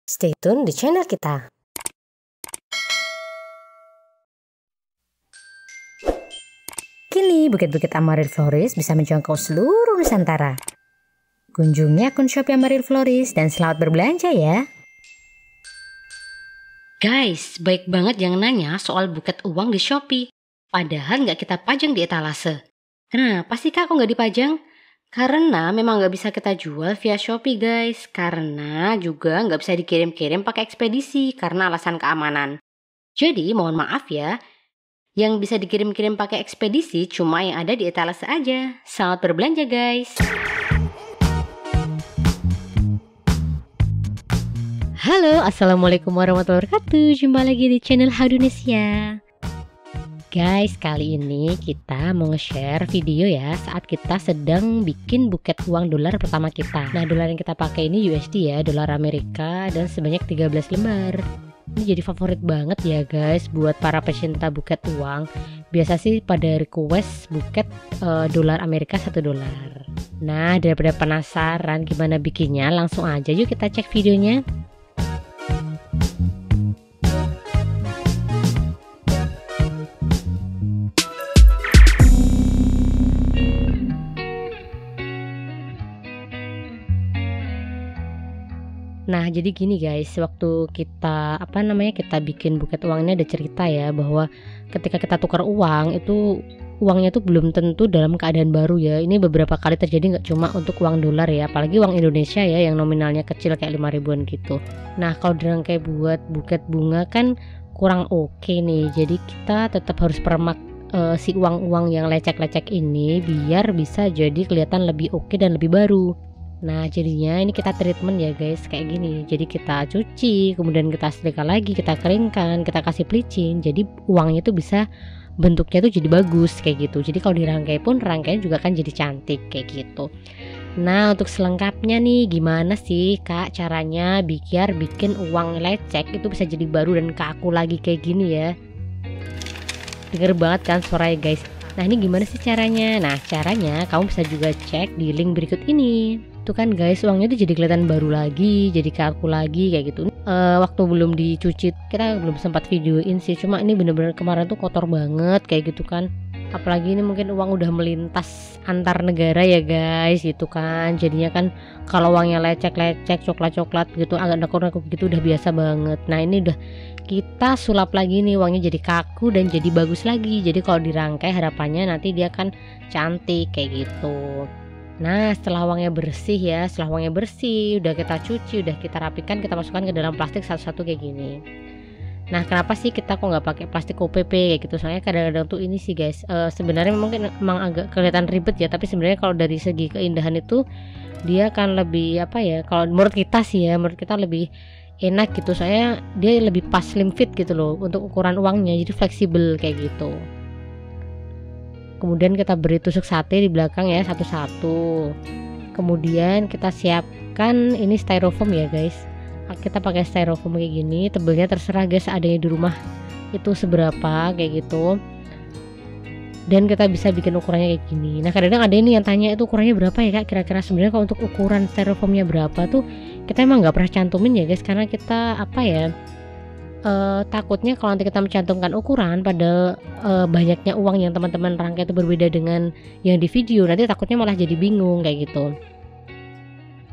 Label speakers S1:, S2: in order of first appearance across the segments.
S1: Stay tune di channel kita. Kini Bukit-Bukit Amaril Florist bisa menjangkau seluruh Nusantara. Kunjungi akun Shopee Amaril Florist dan selamat berbelanja ya.
S2: Guys, baik banget yang nanya soal buket uang di Shopee. Padahal nggak kita pajang di etalase. Kenapa sih kak kok nggak dipajang? Karena memang nggak bisa kita jual via Shopee guys. Karena juga nggak bisa dikirim-kirim pakai ekspedisi karena alasan keamanan. Jadi mohon maaf ya, yang bisa dikirim-kirim pakai ekspedisi cuma yang ada di etalase aja. Selamat berbelanja guys. Halo, assalamualaikum warahmatullahi wabarakatuh. Jumpa lagi di channel Howdonesia. Guys, kali ini kita mau nge-share video ya saat kita sedang bikin buket uang dolar pertama kita. Nah, dolar yang kita pakai ini USD ya, dolar Amerika, dan sebanyak 13 lembar. Ini jadi favorit banget ya guys buat para pecinta buket uang. Biasa sih pada request buket dolar Amerika 1 dolar. Nah, daripada penasaran gimana bikinnya, langsung aja yuk kita cek videonya. Nah, jadi gini guys, waktu kita kita bikin buket uang ini ada cerita ya, bahwa ketika kita tukar uang itu uangnya tuh belum tentu dalam keadaan baru ya. Ini beberapa kali terjadi, nggak cuma untuk uang dolar ya, apalagi uang Indonesia ya yang nominalnya kecil kayak 5 ribuan gitu. Nah, kalau dirangkai buat buket bunga kan kurang oke nih. Jadi kita tetap harus permak si uang-uang yang lecek-lecek ini biar bisa jadi kelihatan lebih oke dan lebih baru. Nah, jadinya ini kita treatment ya guys kayak gini. Jadi kita cuci, kemudian kita setrika lagi, kita keringkan, kita kasih pelicin. Jadi uangnya itu bisa bentuknya tuh jadi bagus kayak gitu. Jadi kalau dirangkai pun rangkaian juga kan jadi cantik kayak gitu. Nah, untuk selengkapnya nih gimana sih kak caranya biar bikin uang lecek itu bisa jadi baru dan kaku lagi kayak gini ya. Denger banget kan suaranya guys. Nah, ini gimana sih caranya? Nah, caranya kamu bisa juga cek di link berikut ini. Tuh kan guys, uangnya tuh jadi kelihatan baru lagi, jadi kaku lagi kayak gitu. Waktu belum dicuci kita belum sempat videoin sih, cuma ini bener-bener kemarin tuh kotor banget kayak gitu kan. Apalagi ini mungkin uang udah melintas antar negara ya guys gitu kan. Jadinya kan kalau uangnya lecek-lecek, coklat-coklat gitu, agak nekuk-nekuk gitu udah biasa banget. Nah, ini udah kita sulap lagi nih, uangnya jadi kaku dan jadi bagus lagi. Jadi kalau dirangkai harapannya nanti dia kan cantik kayak gitu. Nah, setelah uangnya bersih ya, udah kita cuci, udah kita rapikan, kita masukkan ke dalam plastik satu-satu kayak gini. Nah, kenapa sih kita kok nggak pakai plastik OPP kayak gitu? Soalnya kadang-kadang tuh ini sih guys, sebenarnya mungkin emang agak kelihatan ribet ya, tapi sebenarnya kalau dari segi keindahan itu dia kan lebih kalau menurut kita sih ya, menurut kita lebih enak gitu. Soalnya dia lebih pas slim fit gitu loh untuk ukuran uangnya, jadi fleksibel kayak gitu. Kemudian kita beri tusuk sate di belakang ya satu-satu. Kemudian kita siapkan ini styrofoam ya guys. Kita pakai styrofoam kayak gini, tebelnya terserah guys adanya di rumah itu seberapa kayak gitu. Dan kita bisa bikin ukurannya kayak gini. Nah, kadang-kadang ada ini yang tanya itu ukurannya berapa ya kak, kira-kira. Sebenarnya kalau untuk ukuran styrofoamnya berapa tuh kita emang nggak pernah cantumin ya guys, karena kita takutnya kalau nanti kita mencantumkan ukuran padahal banyaknya uang yang teman-teman rangkai itu berbeda dengan yang di video, nanti takutnya malah jadi bingung kayak gitu.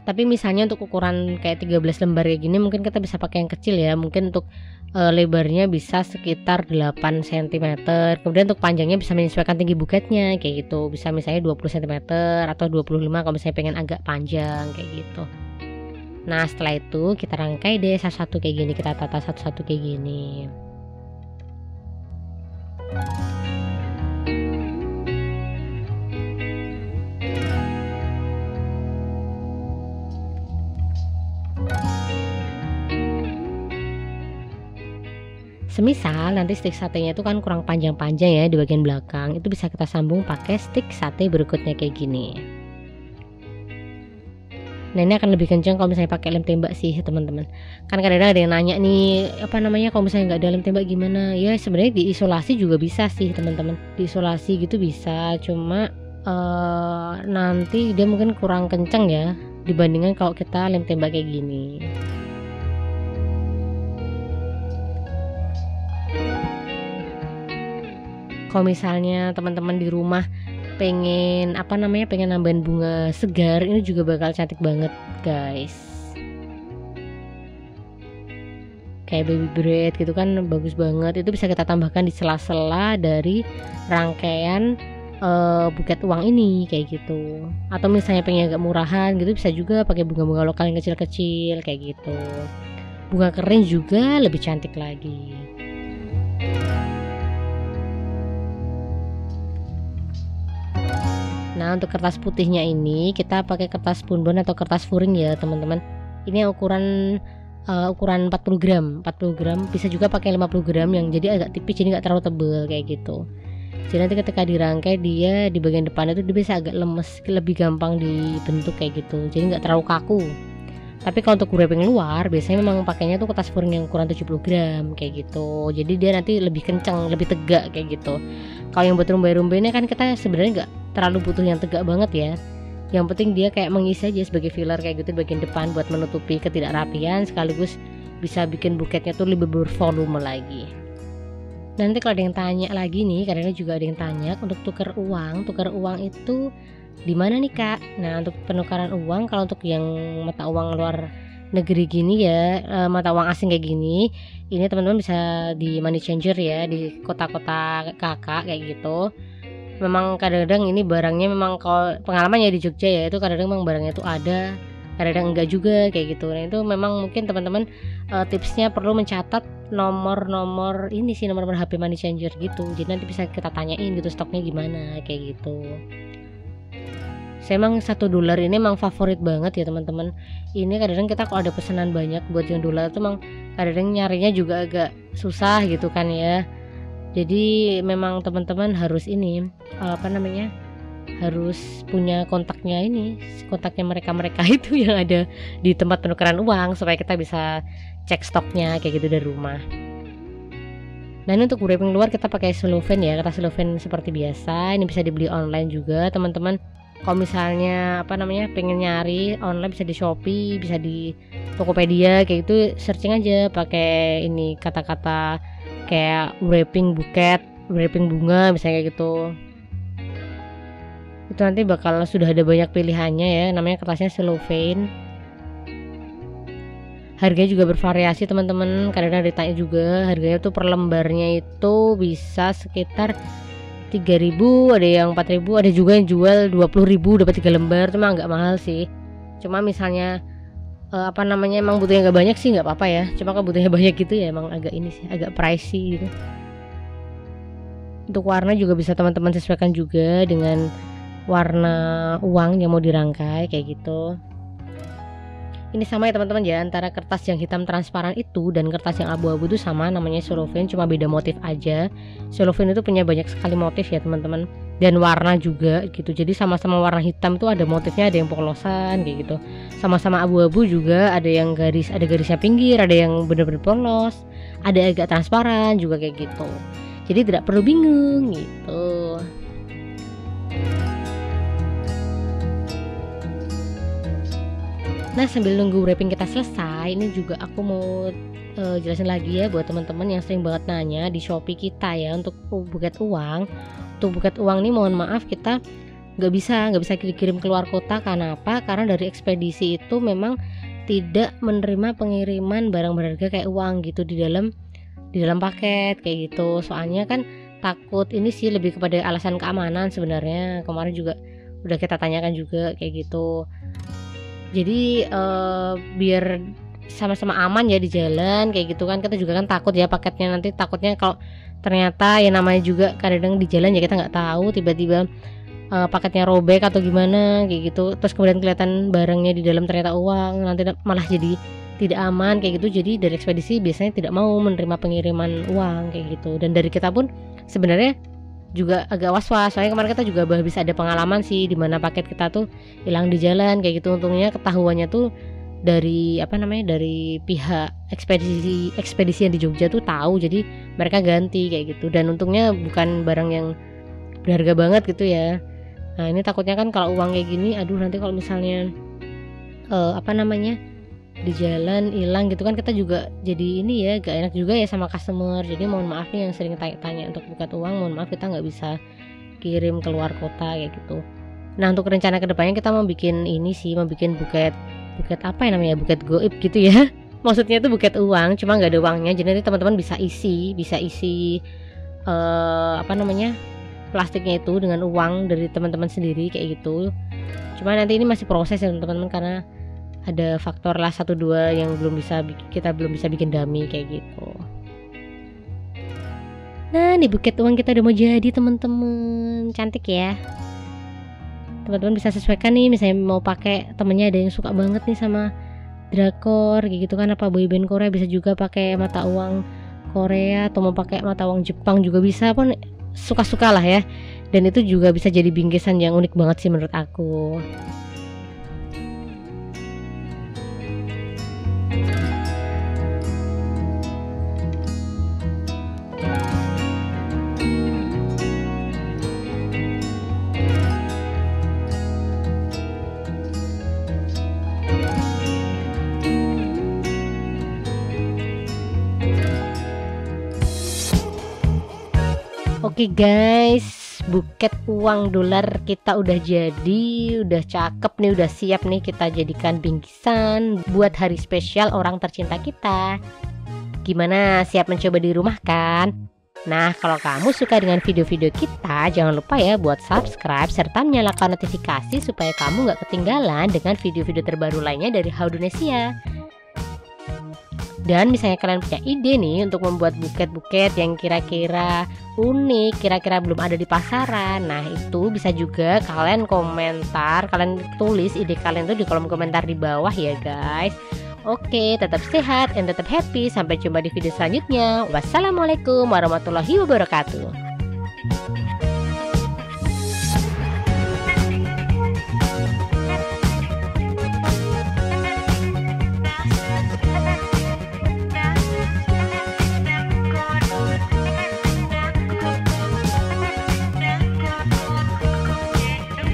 S2: Tapi misalnya untuk ukuran kayak 13 lembar kayak gini mungkin kita bisa pakai yang kecil ya. Mungkin untuk lebarnya bisa sekitar 8 cm. Kemudian untuk panjangnya bisa menyesuaikan tinggi buketnya kayak gitu. Bisa misalnya 20 cm atau 25 kalau misalnya pengen agak panjang kayak gitu. Nah, setelah itu kita rangkai deh satu-satu kayak gini, kita tata satu-satu kayak gini. Semisal nanti stik satenya itu kan kurang panjang-panjang ya di bagian belakang, itu bisa kita sambung pakai stik sate berikutnya kayak gini. Nah, ini akan lebih kencang kalau misalnya pakai lem tembak sih teman-teman. Kan kadang-kadang ada yang nanya nih kalau misalnya nggak ada lem tembak gimana? Ya sebenarnya diisolasi juga bisa sih teman-teman. Diisolasi gitu bisa, cuma nanti dia mungkin kurang kencang ya dibandingkan kalau kita lem tembak kayak gini. Kalau misalnya teman-teman di rumah pengen pengen nambahin bunga segar, ini juga bakal cantik banget guys. Kayak baby bread gitu kan bagus banget. Itu bisa kita tambahkan di sela-sela dari rangkaian buket uang ini kayak gitu. Atau misalnya pengen agak murahan gitu, bisa juga pakai bunga-bunga lokal yang kecil-kecil kayak gitu. Bunga kering juga lebih cantik lagi. Nah, untuk kertas putihnya ini kita pakai kertas spunbon atau kertas furing ya teman-teman. Ini ukuran 40 gram bisa juga pakai 50 gram yang jadi agak tipis, jadi nggak terlalu tebal kayak gitu. Jadi nanti ketika dirangkai dia di bagian depan itu dia bisa agak lemes, lebih gampang dibentuk kayak gitu, jadi nggak terlalu kaku. Tapi kalau untuk wrapping luar biasanya memang pakainya tuh kertas furing yang ukuran 70 gram kayak gitu, jadi dia nanti lebih kencang, lebih tegak kayak gitu. Kalau yang buat rumbai-rumbai ini kan kita sebenarnya nggak terlalu butuh yang tegak banget ya. Yang penting dia kayak mengisi aja sebagai filler kayak gitu di bagian depan buat menutupi ketidakrapian, sekaligus bisa bikin buketnya tuh lebih bervolume lagi. Nanti kalau ada yang tanya lagi nih, karena juga ada yang tanya untuk tukar uang itu di mana nih kak? Nah, untuk penukaran uang, kalau untuk yang mata uang luar negeri gini ya, mata uang asing kayak gini, ini teman-teman bisa di money changer ya, di kota-kota kakak kayak gitu. Memang kadang-kadang ini barangnya memang kalau pengalamannya di Jogja ya, itu kadang-kadang memang barangnya itu ada, kadang-kadang enggak juga kayak gitu. Nah itu memang mungkin teman-teman tipsnya perlu mencatat nomor ini sih, nomor HP money changer gitu, jadi nanti bisa kita tanyain gitu stoknya gimana kayak gitu. Saya emang $1 ini emang favorit banget ya teman-teman. Ini kadang-kadang kita kalau ada pesanan banyak buat yang dolar itu emang kadang-kadang nyarinya juga agak susah gitu kan ya. Jadi memang teman-teman harus ini harus punya kontaknya mereka itu yang ada di tempat penukaran uang supaya kita bisa cek stoknya kayak gitu dari rumah. Nah ini untuk wrapping luar kita pakai cellophane ya, kertas cellophane seperti biasa. Ini bisa dibeli online juga teman-teman. Kalau misalnya pengen nyari online bisa di Shopee, bisa di Tokopedia kayak gitu, searching aja pakai ini kata-kata kayak wrapping buket, wrapping bunga misalnya kayak gitu. Itu nanti bakal sudah ada banyak pilihannya ya, namanya kertasnya cellophane. Harganya juga bervariasi teman-teman, kadang-kadang ditanya juga harganya tuh per lembarnya itu bisa sekitar 3.000, ada yang 4.000, ada juga yang jual 20.000 dapat 3 lembar, itu mah nggak mahal sih. Cuma misalnya emang butuhnya nggak banyak sih nggak apa-apa ya, cuma kalau butuhnya banyak gitu ya emang agak ini sih, agak pricey gitu. Untuk warna juga bisa teman-teman sesuaikan juga dengan warna uang yang mau dirangkai kayak gitu. Ini sama ya teman-teman ya, antara kertas yang hitam transparan itu dan kertas yang abu-abu itu sama, namanya cellophane, cuma beda motif aja. Cellophane itu punya banyak sekali motif ya teman-teman, dan warna juga gitu. Jadi sama-sama warna hitam tuh ada motifnya, ada yang polosan kayak gitu. Sama-sama abu-abu juga ada yang ada garisnya pinggir, ada yang benar-benar polos, ada agak transparan juga kayak gitu. Jadi tidak perlu bingung gitu. Nah sambil nunggu wrapping kita selesai, ini juga aku mau jelasin lagi ya buat teman-teman yang sering banget nanya di Shopee kita ya untuk buket uang. Untuk buket uang nih mohon maaf kita nggak bisa dikirim keluar kota. Karena apa? Karena dari ekspedisi itu memang tidak menerima pengiriman barang berharga kayak uang gitu di dalam paket kayak gitu. Soalnya kan takut, ini sih lebih kepada alasan keamanan sebenarnya. Kemarin juga udah kita tanyakan juga kayak gitu. Jadi biar sama-sama aman ya di jalan kayak gitu kan, kita juga kan takut ya paketnya nanti, takutnya kalau ternyata ya namanya juga kadang di jalan ya kita nggak tahu, tiba-tiba paketnya robek atau gimana kayak gitu, terus kemudian kelihatan barangnya di dalam ternyata uang, nanti malah jadi tidak aman kayak gitu. Jadi dari ekspedisi biasanya tidak mau menerima pengiriman uang kayak gitu, dan dari kita pun sebenarnya juga agak was-was, soalnya kemarin kita juga bisa ada pengalaman sih di mana paket kita tuh hilang di jalan kayak gitu. Untungnya ketahuannya tuh dari dari pihak ekspedisi yang di Jogja tuh tahu, jadi mereka ganti kayak gitu, dan untungnya bukan barang yang berharga banget gitu ya. Nah ini takutnya kan kalau uang kayak gini, aduh nanti kalau misalnya di jalan hilang gitu kan, kita juga jadi ini ya gak enak juga ya sama customer. Jadi mohon maaf nih yang sering tanya-tanya untuk buket uang, mohon maaf kita nggak bisa kirim keluar kota kayak gitu. Nah untuk rencana kedepannya kita mau bikin ini sih, mau bikin buket apa ya namanya, buket goib gitu ya. Maksudnya itu buket uang, cuma nggak ada uangnya. Jadi nanti teman-teman bisa isi apa namanya, plastiknya itu dengan uang dari teman-teman sendiri kayak gitu. Cuma nanti ini masih proses ya teman-teman, karena ada faktor lah 1-2 yang kita belum bisa bikin dummy kayak gitu. Nah, nih buket uang kita udah mau jadi teman-teman. Cantik ya. Teman-teman bisa sesuaikan nih, misalnya mau pakai, temennya ada yang suka banget nih sama drakor kayak gitu kan, apa boyband Korea, bisa juga pakai mata uang Korea, atau mau pakai mata uang Jepang juga bisa, pun suka-suka lah ya. Dan itu juga bisa jadi bingkisan yang unik banget sih menurut aku. Oke guys, buket uang dolar kita udah jadi, udah cakep nih, udah siap nih kita jadikan bingkisan buat hari spesial orang tercinta kita. Gimana, siap mencoba di rumah kan? Nah, kalau kamu suka dengan video-video kita, jangan lupa ya buat subscribe serta nyalakan notifikasi supaya kamu gak ketinggalan dengan video-video terbaru lainnya dari Howdonesia. Dan misalnya kalian punya ide nih untuk membuat buket-buket yang kira-kira unik, kira-kira belum ada di pasaran, nah itu bisa juga kalian komentar, kalian tulis ide kalian tuh di kolom komentar di bawah ya guys. Oke, tetap sehat dan tetap happy. Sampai jumpa di video selanjutnya. Wassalamualaikum warahmatullahi wabarakatuh.